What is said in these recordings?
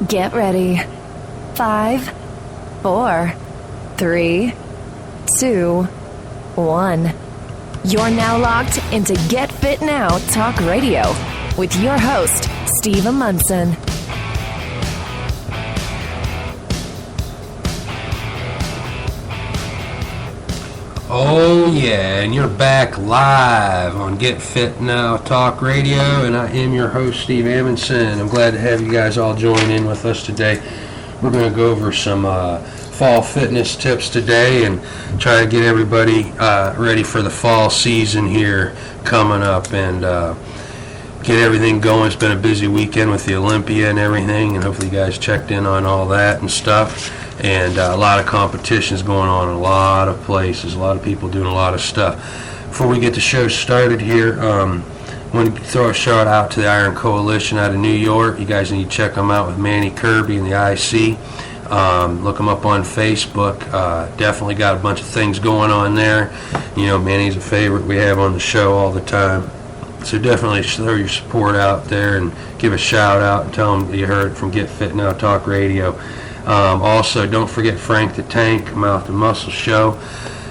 Get ready. 5, 4, 3, 2, 1. You're now locked into Get Fit Now Talk Radio with your host, Steve Munson. Oh yeah, and you're back live on Get Fit Now Talk Radio, and I am your host, Steve Amundson. I'm glad to have you guys all join in with us today. We're going to go over some fall fitness tips today and try to get everybody ready for the fall season here coming up and get everything going. It's been a busy weekend with the Olympia and everything, and hopefully you guys checked in on all that and stuff. And a lot of competitions going on in a lot of places, a lot of people doing a lot of stuff. Before we get the show started here, I want to throw a shout out to the Iron Coalition out of New York. You guys need to check them out with Manny Kirby and the IC. Look them up on Facebook. Definitely got a bunch of things going on there. You know, Manny's a favorite we have on the show all the time. So definitely throw your support out there and give a shout out and tell them that you heard it from Get Fit Now Talk Radio. Also, don't forget Frank the Tank, Mouth and Muscle Show,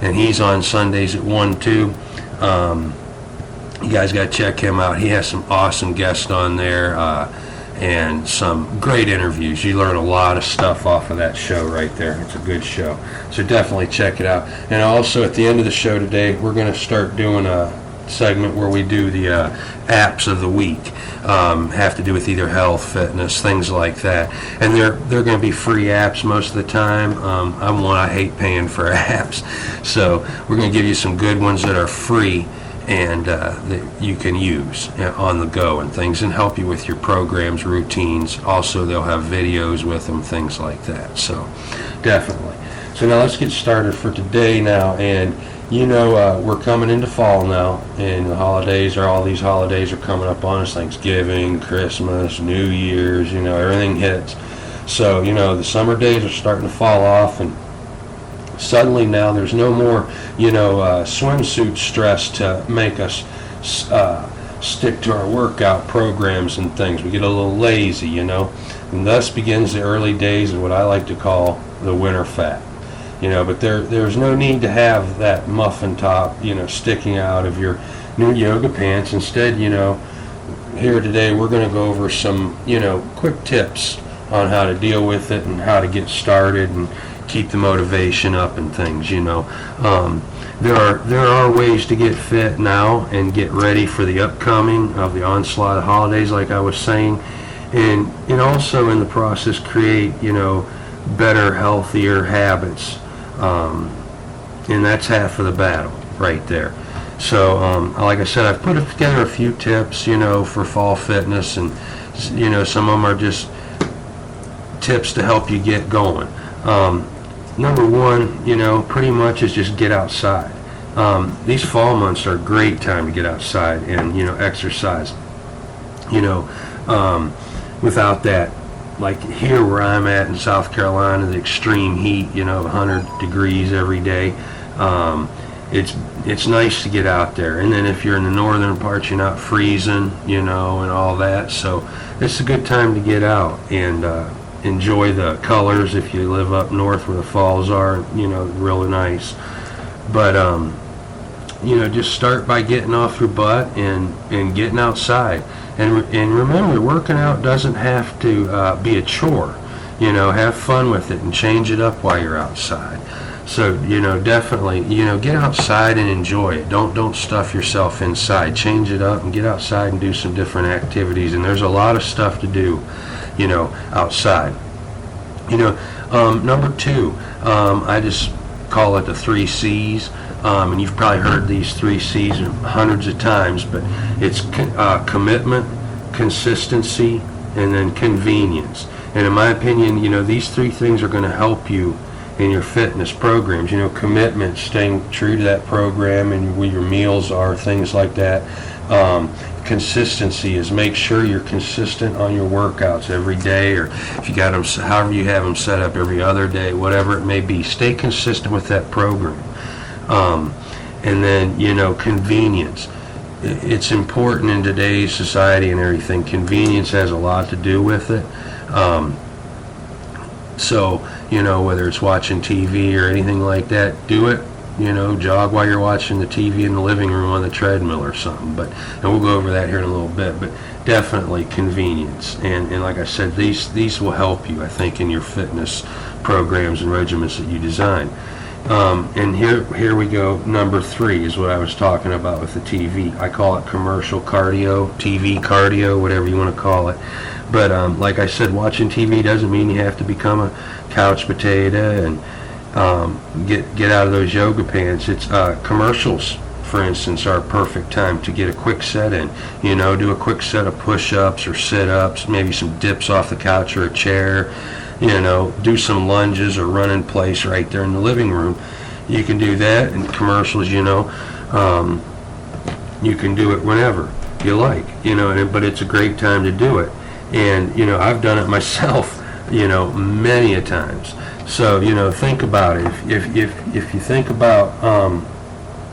and he's on Sundays at 1, 2. You guys got to check him out. He has some awesome guests on there and some great interviews. You learn a lot of stuff off of that show right there. It's a good show. So definitely check it out. And also, at the end of the show today, we're going to start doing a segment where we do the apps of the week. Have to do with either health, fitness, things like that, and they're going to be free apps most of the time. I hate paying for apps, so we're going to give you some good ones that are free and that you can use on the go and things, and help you with your programs, routines. Also, they'll have videos with them, things like that. So definitely. So now let's get started for today now. And you know, we're coming into fall now, and the holidays all these holidays are coming up on us. Thanksgiving, Christmas, New Year's, you know, everything hits. So, you know, the summer days are starting to fall off, and suddenly now there's no more, you know, swimsuit stress to make us stick to our workout programs and things. We get a little lazy, you know, and thus begins the early days of what I like to call the winter fat. You know, but there's no need to have that muffin top, you know, sticking out of your new yoga pants. Instead, you know, here today we're going to go over some, you know, quick tips on how to deal with it and how to get started and keep the motivation up and things, you know. There are ways to get fit now and get ready for the upcoming of the onslaught of holidays, like I was saying, and also in the process create, you know, better, healthier habits. And that's half of the battle right there. So like I said, I've put together a few tips, you know, for fall fitness, and you know, some of them are just tips to help you get going. Number one, you know, pretty much is just get outside. These fall months are a great time to get outside and, you know, exercise. You know, without that, like here where I'm at in South Carolina, the extreme heat, you know, 100 degrees every day, it's nice to get out there. And then if you're in the northern parts, you're not freezing, you know, and all that. So it's a good time to get out and enjoy the colors. If you live up north where the falls are, you know, really nice. But you know, just start by getting off your butt and getting outside. And remember, working out doesn't have to be a chore. You know, have fun with it and change it up while you're outside. So, you know, definitely, you know, get outside and enjoy it. Don't stuff yourself inside. Change it up and get outside and do some different activities. And there's a lot of stuff to do, you know, outside. You know, number two, I just call it the 3 C's. And you've probably heard these 3 C's hundreds of times, but it's commitment, consistency, and then convenience. And in my opinion, you know, these 3 things are going to help you in your fitness programs. You know, commitment, staying true to that program and where your meals are, things like that. Consistency is make sure you're consistent on your workouts every day, or if you got them, however you have them set up, every other day, whatever it may be. Stay consistent with that program. And then, you know, convenience. it's important in today's society and everything. Convenience has a lot to do with it. So, whether it's watching TV or anything like that, do it. Jog while you're watching the TV in the living room on the treadmill or something. And we'll go over that here in a little bit. But definitely convenience. And like I said, these will help you, I think, in your fitness programs and regimens that you design. And here we go. Number 3 is what I was talking about with the TV. I call it commercial cardio, TV cardio, whatever you want to call it. But like I said, watching TV doesn't mean you have to become a couch potato and get out of those yoga pants. It's commercials, for instance, are a perfect time to get a quick set in. Do a quick set of push-ups or sit-ups, maybe some dips off the couch or a chair. Do some lunges or run in place right there in the living room. You can do that. And commercials, you can do it whenever you like, but it's a great time to do it. And, I've done it myself, many a times. So, think about it. If you think about,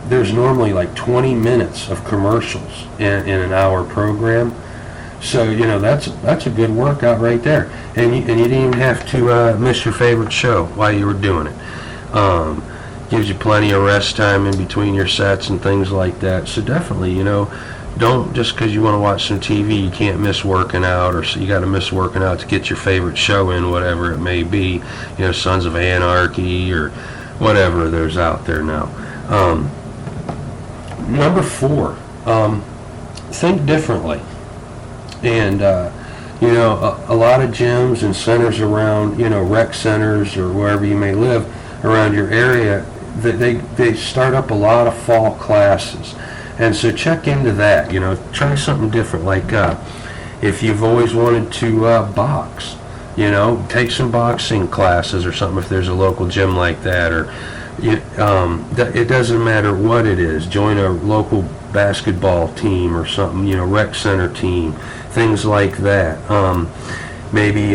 there's normally like 20 minutes of commercials in an hour program. So, that's a good workout right there. And you didn't even have to miss your favorite show while you were doing it. Gives you plenty of rest time in between your sets and things like that. So definitely, don't, just because you want to watch some TV, you can't miss working out, or you got to miss working out to get your favorite show in, whatever it may be. Sons of Anarchy or whatever there's out there now. Number 4, think differently. And, a lot of gyms and centers around, rec centers or wherever you may live around your area, they start up a lot of fall classes. And so check into that, try something different. Like if you've always wanted to box, take some boxing classes or something if there's a local gym like that. Or it doesn't matter what it is. Join a local basketball team or something, rec center team, things like that. Maybe,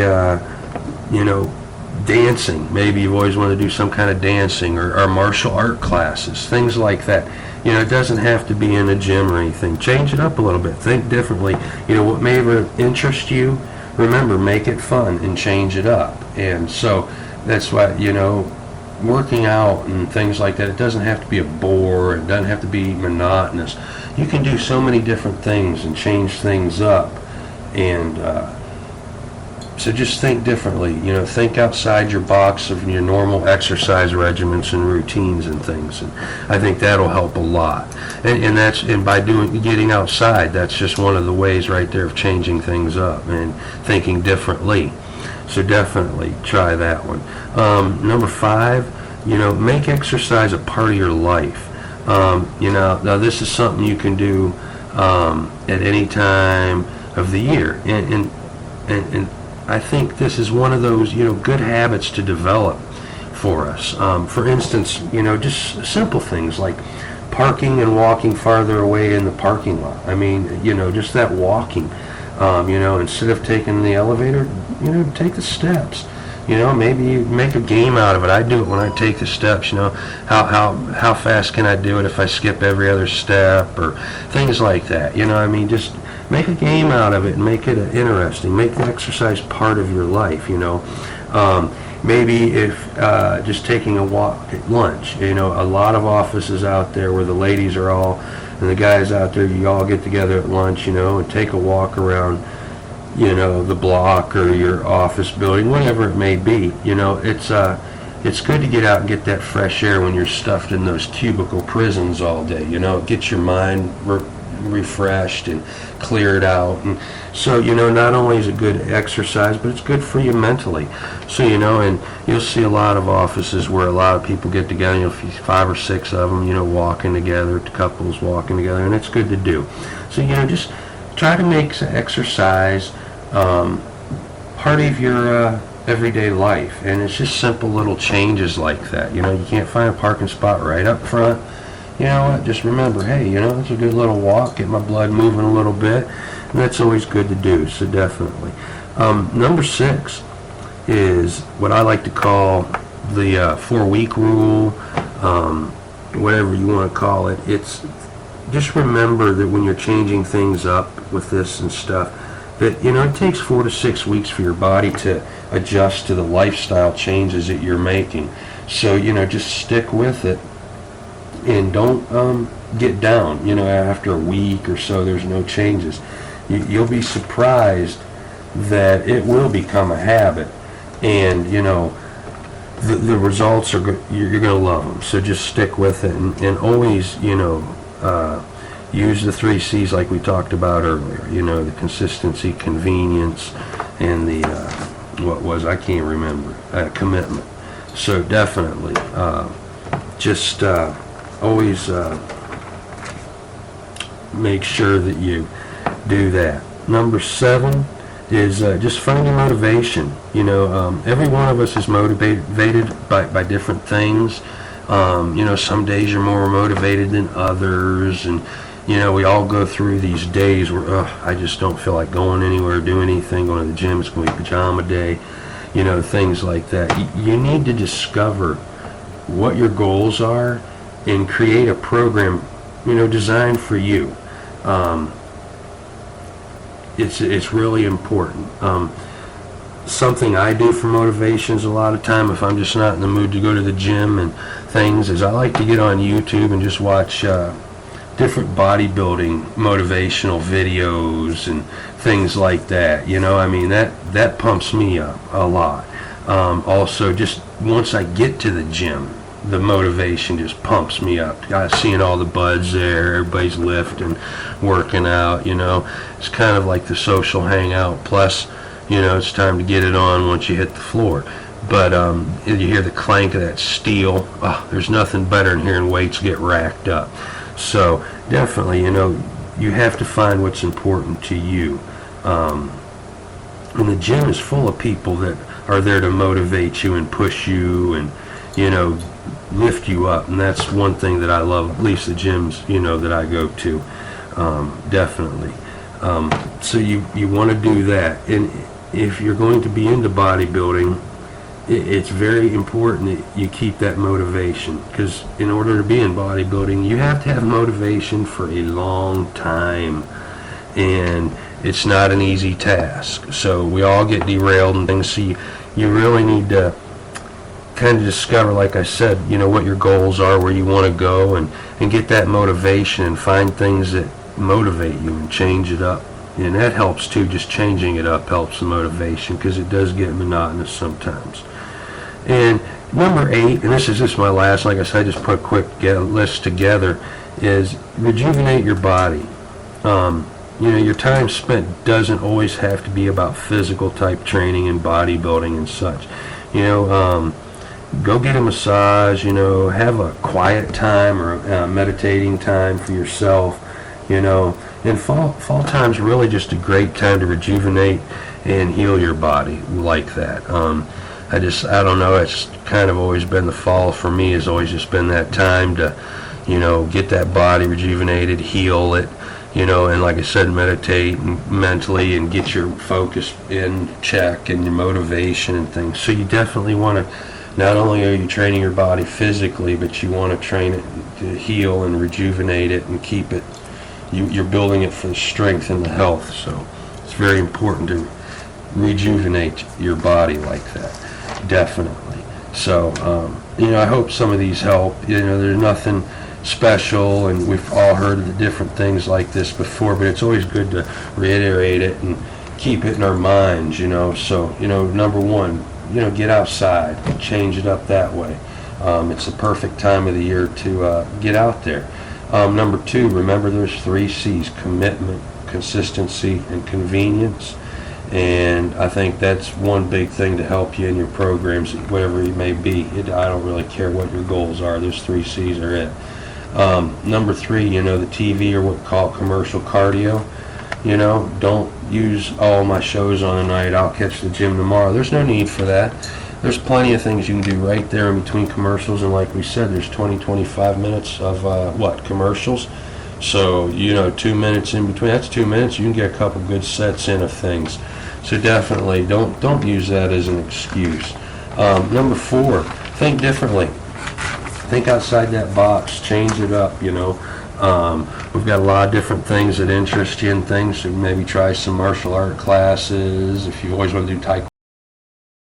dancing. Maybe you've always wanted to do some kind of dancing or martial art classes, things like that. It doesn't have to be in a gym or anything. Change it up a little bit. Think differently. What may interest you, remember, make it fun and change it up. And so that's why, working out and things like that, it doesn't have to be a bore. It doesn't have to be monotonous. You can do so many different things and change things up. And so just think differently. Think outside your box of your normal exercise regimens and routines and things. And I think that'll help a lot. And by getting outside, that's just one of the ways right there of changing things up and thinking differently. So definitely try that one. Number 5, make exercise a part of your life. Now this is something you can do at any time of the year. And I think this is one of those, good habits to develop for us. For instance, just simple things like parking and walking farther away in the parking lot. I mean, just that walking. Instead of taking the elevator, take the steps. Maybe you make a game out of it. I do it when I take the steps. How fast can I do it if I skip every other step or things like that. Just make a game out of it and make it interesting. Make the exercise part of your life. Maybe if just taking a walk at lunch. A lot of offices out there where the ladies are all and the guys out there, you all get together at lunch, and take a walk around, the block or your office building, whatever it may be. It's good to get out and get that fresh air when you're stuffed in those cubicle prisons all day. It gets your mind refreshed and cleared out. And so, not only is it good exercise, but it's good for you mentally. So, and you'll see a lot of offices where a lot of people get together, 5 or 6 of them, walking together, couples walking together, and it's good to do. So, just try to make exercise part of your everyday life. And it's just simple little changes like that. You can't find a parking spot right up front. You know what, just remember, hey, it's a good little walk, get my blood moving a little bit, and that's always good to do, so definitely. Number 6 is what I like to call the 4-week rule, whatever you want to call it. It's just remember that when you're changing things up with this and stuff, that, you know, it takes 4 to 6 weeks for your body to adjust to the lifestyle changes that you're making. So, you know, just stick with it and don't get down, you know, after a week or so there's no changes. You'll be surprised that it will become a habit, and, you know, the results are good. You're going to love them. So just stick with it, and always, you know, use the 3 C's like we talked about earlier. You know, the consistency, convenience, and the I can't remember, commitment. So definitely, just always make sure that you do that. Number 7 is just find your motivation. You know, every one of us is motivated by different things. You know, some days you're more motivated than others, and, you know, we all go through these days where, I just don't feel like going anywhere, doing anything, going to the gym, it's going to be pajama day, you know, things like that. You need to discover what your goals are and create a program, you know, designed for you. It's really important. Something I do for motivations a lot of time, if I'm just not in the mood to go to the gym and things, is I like to get on YouTube and just watch different bodybuilding motivational videos and things like that. You know, I mean, that pumps me up a lot. Also, just once I get to the gym, the motivation just pumps me up. Seeing all the buds there, everybody's lifting, working out, you know. It's kind of like the social hangout, plus, you know, it's time to get it on once you hit the floor. But you hear the clank of that steel. There's nothing better than hearing weights get racked up. So definitely, you know, you have to find what's important to you. And the gym is full of people that are there to motivate you and push you and, you know, lift you up. And that's one thing that I love, at least the gyms, you know, that I go to. Definitely. So you want to do that. And if you're going to be into bodybuilding, it's very important that you keep that motivation, because in order to be in bodybuilding, you have to have motivation for a long time, and it's not an easy task. So we all get derailed and things, so you really need to kind of discover, like I said, you know, what your goals are, where you want to go, and get that motivation and find things that motivate you and change it up. And that helps too. Just changing it up helps the motivation, because it does get monotonous sometimes. And number 8, and this is just my last, like I said, I just put a quick list together, is rejuvenate your body. You know, your time spent doesn't always have to be about physical type training and bodybuilding and such. You know, go get a massage, you know, have a quiet time or a meditating time for yourself, you know. And fall time's really just a great time to rejuvenate and heal your body like that. I don't know, it's kind of always been the fall for me, has always just been that time to, you know, get that body rejuvenated, heal it, you know, and like I said, meditate mentally and get your focus in check and your motivation and things. So you definitely want to, not only are you training your body physically, but you want to train it to heal and rejuvenate it and keep it, you're building it for the strength and the health. So it's very important to rejuvenate your body like that. Definitely. So, you know, I hope some of these help. You know, there's nothing special, and we've all heard of the different things like this before, but it's always good to reiterate it and keep it in our minds, you know. So, you know, number 1, you know, get outside, change it up that way. It's the perfect time of the year to get out there. Number 2, remember there's 3 C's: commitment, consistency, and convenience. And I think that's one big thing to help you in your programs, whatever it may be. I don't really care what your goals are. Those 3 C's are it. Number 3, you know, the TV, or what we call commercial cardio. You know, don't use all my shows on a night, I'll catch the gym tomorrow. There's no need for that. There's plenty of things you can do right there in between commercials, and like we said, there's 20-25 minutes of commercials. So, you know, 2 minutes in between, that's 2 minutes, you can get a couple good sets in of things. So definitely don't use that as an excuse. Number 4, think differently. Think outside that box, change it up, you know. We've got a lot of different things that interest you and things. So maybe try some martial art classes. If you always want to do taekwondo,